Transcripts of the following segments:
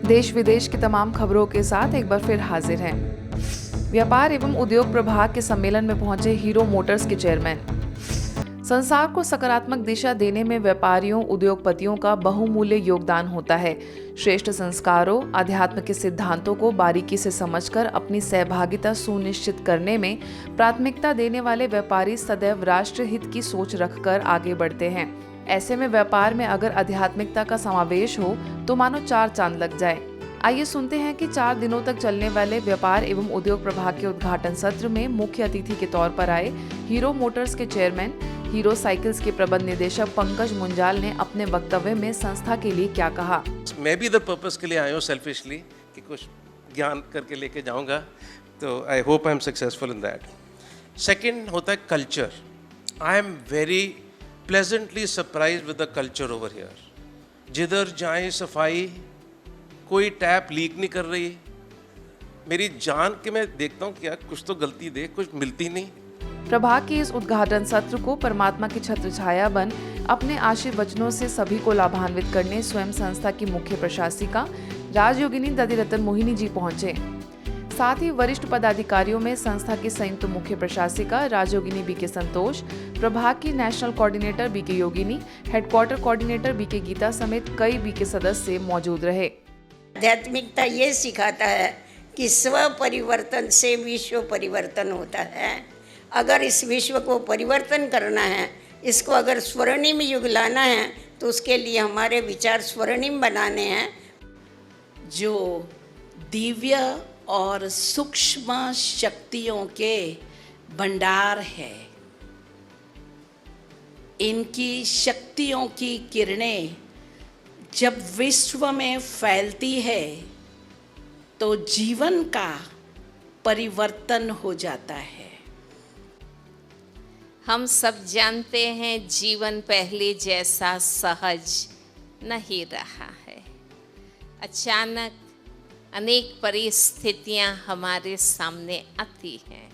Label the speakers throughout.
Speaker 1: देश विदेश की तमाम खबरों के साथ एक बार फिर हाजिर हैं। व्यापार एवं उद्योग प्रभाग के सम्मेलन में पहुंचे हीरो मोटर्स के चेयरमैन। संसार को सकारात्मक दिशा देने में व्यापारियों उद्योगपतियों का बहुमूल्य योगदान होता है। श्रेष्ठ संस्कारों अध्यात्म के सिद्धांतों को बारीकी से समझकर अपनी सहभागिता सुनिश्चित करने में प्राथमिकता देने वाले व्यापारी सदैव राष्ट्र हित की सोच रखकर आगे बढ़ते हैं। ऐसे में व्यापार में अगर आध्यात्मिकता का समावेश हो तो मानो 4 चांद लग जाए। आइए सुनते हैं कि 4 दिनों तक चलने वाले व्यापार एवं उद्योग प्रभाग के उद्घाटन सत्र में मुख्य अतिथि के तौर पर आए हीरो मोटर्स के चेयरमैन हीरो साइकिल्स के प्रबंध निदेशक पंकज मुंजाल ने अपने वक्तव्य में संस्था के लिए क्या कहा।
Speaker 2: मैं भी द पर्पस के लिए आया हूँ सेल्फिशली कि कुछ ज्ञान करके लेके जाऊंगा, तो I hope I am successful in that. Second होता है culture. I am very pleasantly surprised with the culture over here. जिधर जाएं सफाई, कोई टैप लीक नहीं कर रही। मेरी जान के मैं देखता हूँ क्या कुछ तो गलती दे, कुछ मिलती नहीं।
Speaker 1: प्रभाग के इस उद्घाटन सत्र को परमात्मा की छत्र छाया बन अपने आशीर्वचनों से सभी को लाभान्वित करने स्वयं संस्था की मुख्य प्रशासिका राजयोगिनी दधिरतन मोहिनी जी पहुंचे। साथ ही वरिष्ठ पदाधिकारियों में संस्था की संयुक्त मुख्य प्रशासिका राजयोगिनी बीके संतोष, प्रभाग की नेशनल कोऑर्डिनेटर बीके योगिनी, हेडक्वार्टर कोऑर्डिनेटर बीके गीता समेत कई बीके सदस्य मौजूद रहे।
Speaker 3: आध्यात्मिकता ये सिखाता है कि स्व परिवर्तन से विश्व परिवर्तन होता है। अगर इस विश्व को परिवर्तन करना है, इसको अगर स्वर्णिम युग लाना है, तो उसके लिए हमारे विचार स्वर्णिम बनाने हैं।
Speaker 4: जो दिव्य और सूक्ष्म शक्तियों के भंडार है, इनकी शक्तियों की किरणें जब विश्व में फैलती है तो जीवन का परिवर्तन हो जाता है।
Speaker 5: हम सब जानते हैं जीवन पहले जैसा सहज नहीं रहा है। अचानक अनेक परिस्थितियां हमारे सामने आती हैं।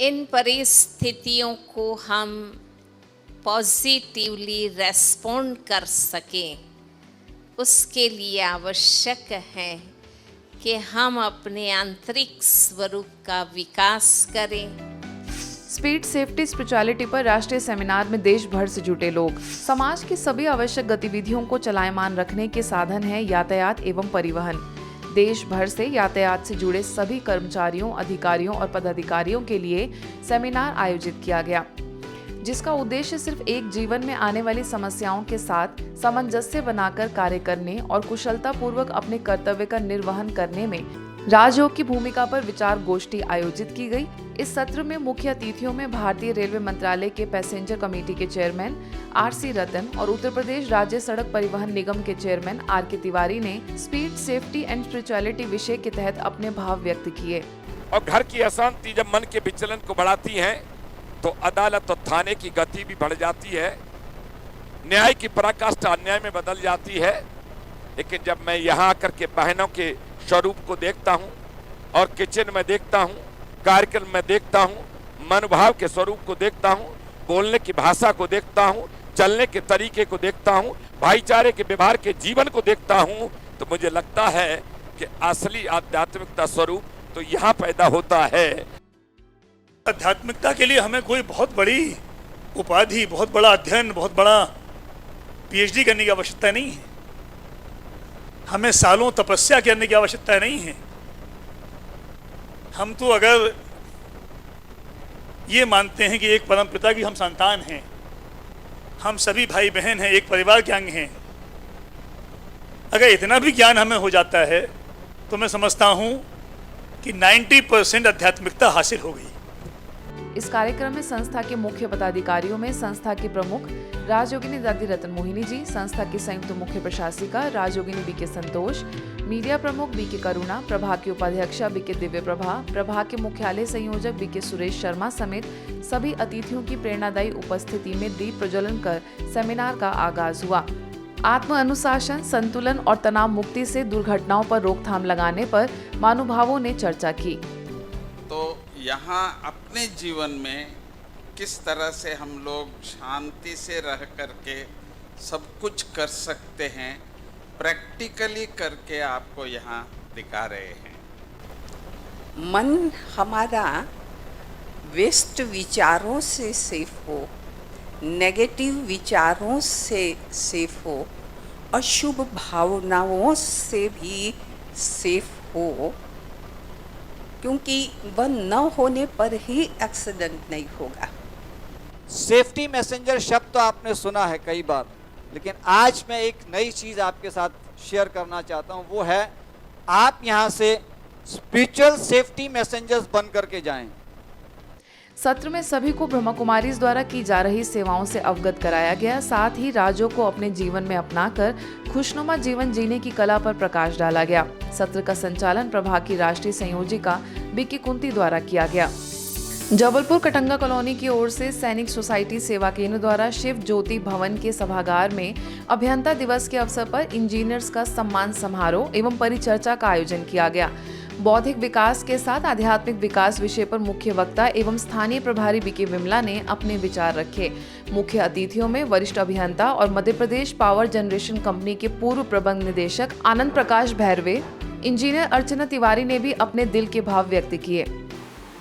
Speaker 5: इन परिस्थितियों को हम पॉजिटिवली रेस्पॉन्ड कर सकें, उसके लिए आवश्यक है कि हम अपने आंतरिक स्वरूप का विकास करें।
Speaker 1: स्पीड सेफ्टी स्पिरिचुअलिटी पर राष्ट्रीय सेमिनार में देश भर से जुटे लोग। समाज की सभी आवश्यक गतिविधियों को चलायमान रखने के साधन है यातायात एवं परिवहन। देश भर से यातायात से जुड़े सभी कर्मचारियों, अधिकारियों और पदाधिकारियों के लिए सेमिनार आयोजित किया गया, जिसका उद्देश्य सिर्फ एक जीवन में आने वाली समस्याओं के साथ सामंजस्य बनाकर कार्य करने और कुशलता पूर्वक अपने कर्तव्य का निर्वहन करने में राजयोग की भूमिका पर विचार गोष्ठी आयोजित की गई। इस सत्र में मुख्य अतिथियों में भारतीय रेलवे मंत्रालय के पैसेंजर कमेटी के चेयरमैन आर.सी. रतन और उत्तर प्रदेश राज्य सड़क परिवहन निगम के चेयरमैन आर.के. तिवारी ने स्पीड सेफ्टी एंड स्पिरिचुअलिटी विषय के तहत अपने भाव व्यक्त किए।
Speaker 6: और घर की अशांति जब मन के विचलन को बढ़ाती है तो अदालत और थाने की गति भी बढ़ जाती है। न्याय की पराकाष्ठा अन्याय में बदल जाती है। लेकिन जब मैं यहाँ आकर के बहनों के स्वरूप को देखता हूँ और किचन में देखता हूँ, कार्यक्रम में देखता हूँ, मनोभाव के स्वरूप को देखता हूँ, बोलने की भाषा को देखता हूँ, चलने के तरीके को देखता हूँ, भाईचारे के व्यवहार के जीवन को देखता हूँ, तो मुझे लगता है कि असली आध्यात्मिकता स्वरूप तो यहाँ पैदा होता है।
Speaker 7: आध्यात्मिकता के लिए हमें कोई बहुत बड़ी उपाधि, बहुत बड़ा अध्ययन, बहुत बड़ा पीएचडी करने की आवश्यकता नहीं है। हमें सालों तपस्या करने की आवश्यकता नहीं है। हम तो अगर ये मानते हैं कि एक परम पिता की हम संतान हैं, हम सभी भाई बहन हैं, एक परिवार के अंग हैं, अगर इतना भी ज्ञान हमें हो जाता है तो मैं समझता हूँ कि 90% आध्यात्मिकता हासिल हो गई।
Speaker 1: इस कार्यक्रम में संस्था के मुख्य पदाधिकारियों में संस्था की प्रमुख राजयोगिनी दधिरतन मोहिनी जी, संस्था की संयुक्त मुख्य प्रशासिका राजयोगिनी बीके संतोष, मीडिया प्रमुख बीके करुणा, प्रभाग की उपाध्यक्षा बीके दिव्य प्रभा, प्रभाग के मुख्यालय संयोजक बीके सुरेश शर्मा समेत सभी अतिथियों की प्रेरणादायी उपस्थिति में दीप प्रज्वलन कर सेमिनार का आगाज हुआ। आत्म अनुशासन, संतुलन और तनाव मुक्ति से दुर्घटनाओं पर रोकथाम लगाने पर महानुभावों ने चर्चा की।
Speaker 8: तो यहाँ अपने जीवन में किस तरह से हम लोग शांति से रह करके सब कुछ कर सकते हैं, प्रैक्टिकली करके आपको यहाँ दिखा रहे हैं।
Speaker 9: मन हमारा वेस्ट विचारों से सेफ हो, नेगेटिव विचारों से सेफ हो, अशुभ भावनाओं से भी सेफ हो, क्योंकि वह न होने पर ही एक्सीडेंट नहीं होगा।
Speaker 10: सेफ्टी मैसेंजर शब्द तो आपने सुना है कई बार, लेकिन आज मैं एक नई चीज़ आपके साथ शेयर करना चाहता हूँ। वो है आप यहाँ से स्पिरिचुअल सेफ्टी मैसेंजर्स बन करके जाएं।
Speaker 1: सत्र में सभी को ब्रह्मा कुमारीज द्वारा की जा रही सेवाओं से अवगत कराया गया। साथ ही राजों को अपने जीवन में अपनाकर खुशनुमा जीवन जीने की कला पर प्रकाश डाला गया। सत्र का संचालन प्रभाग की राष्ट्रीय संयोजिका बीके कुंती द्वारा किया गया। जबलपुर कटंगा कॉलोनी की ओर से सैनिक सोसाइटी सेवा केंद्र द्वारा शिव ज्योति भवन के सभागार में अभियंता दिवस के अवसर पर इंजीनियर्स का सम्मान समारोह एवं परिचर्चा का आयोजन किया गया। बौद्धिक विकास के साथ आध्यात्मिक विकास विषय पर मुख्य वक्ता एवं स्थानीय प्रभारी बीके विमला ने अपने विचार रखे। मुख्य अतिथियों में वरिष्ठ अभियंता और Madhya Pradesh power generation company के पूर्व प्रबंध निदेशक आनंद प्रकाश भैरवे, इंजीनियर अर्चना तिवारी ने भी अपने दिल के भाव व्यक्त किए।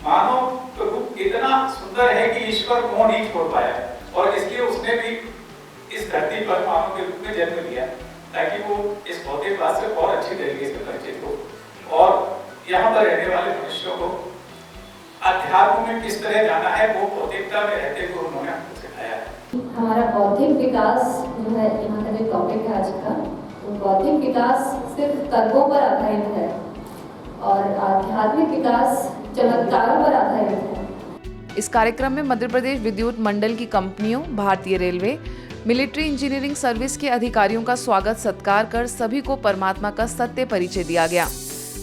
Speaker 11: मानव रूप इतना सुंदर है कि ईश्वर कौन ही छोड़ पाया, और इसलिए उसने भी इस धरती पर मानव के रूप में जन्म लिया ताकि वो इस भौतिक बात से और अच्छी तरीके से परिचित हो और यहाँ पर रहने वाले मनुष्यों को अध्यात्म में किस तरह जाना है वो भौतिकता में रहते हुए उन्होंने हमको सिखाया है।
Speaker 12: हमारा बौद्धिक विकास जो है यहाँ का जो टॉपिक है आज का, तो बौद्धिक विकास सिर्फ कर्मों पर आधारित है और आध्यात्मिक विकास चमत्कारों पर आधारित है।
Speaker 1: इस कार्यक्रम में मध्य प्रदेश विद्युत मंडल की कंपनियों, भारतीय रेलवे, मिलिट्री इंजीनियरिंग सर्विस के अधिकारियों का स्वागत सत्कार कर सभी को परमात्मा का सत्य परिचय दिया गया।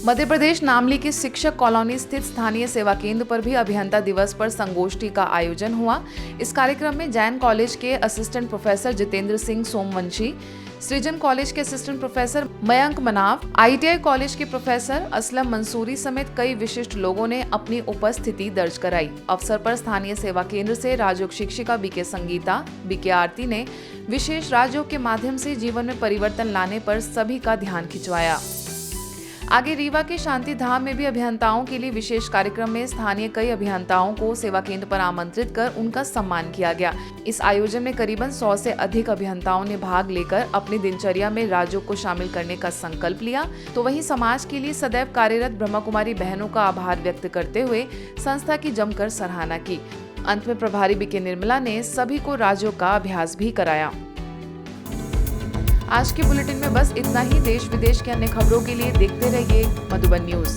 Speaker 1: मध्य प्रदेश नामली के शिक्षक कॉलोनी स्थित स्थानीय सेवा केंद्र पर भी अभियंता दिवस पर संगोष्ठी का आयोजन हुआ। इस कार्यक्रम में जैन कॉलेज के असिस्टेंट प्रोफेसर जितेंद्र सिंह सोमवंशी, सृजन कॉलेज के असिस्टेंट प्रोफेसर मयंक मनाव, ITI कॉलेज के प्रोफेसर असलम मंसूरी समेत कई विशिष्ट लोगों ने अपनी उपस्थिति दर्ज कराई। अवसर पर स्थानीय सेवा केंद्र से राजयोग शिक्षिका बीके संगीता, बीके आरती ने विशेष राजयोग के माध्यम से जीवन में परिवर्तन लाने पर सभी का ध्यान खिंचवाया। आगे रीवा के शांति धाम में भी अभियंताओं के लिए विशेष कार्यक्रम में स्थानीय कई अभियंताओं को सेवा केंद्र पर आमंत्रित कर उनका सम्मान किया गया। इस आयोजन में करीबन 100 से अधिक अभियंताओं ने भाग लेकर अपनी दिनचर्या में राजयोग को शामिल करने का संकल्प लिया। तो वहीं समाज के लिए सदैव कार्यरत ब्रह्मा कुमारी बहनों का आभार व्यक्त करते हुए संस्था की जमकर सराहना की। अंत में प्रभारी बीके निर्मला ने सभी को राजयोग का अभ्यास भी कराया। आज के बुलेटिन में बस इतना ही। देश विदेश के अन्य खबरों के लिए देखते रहिए मधुबन न्यूज।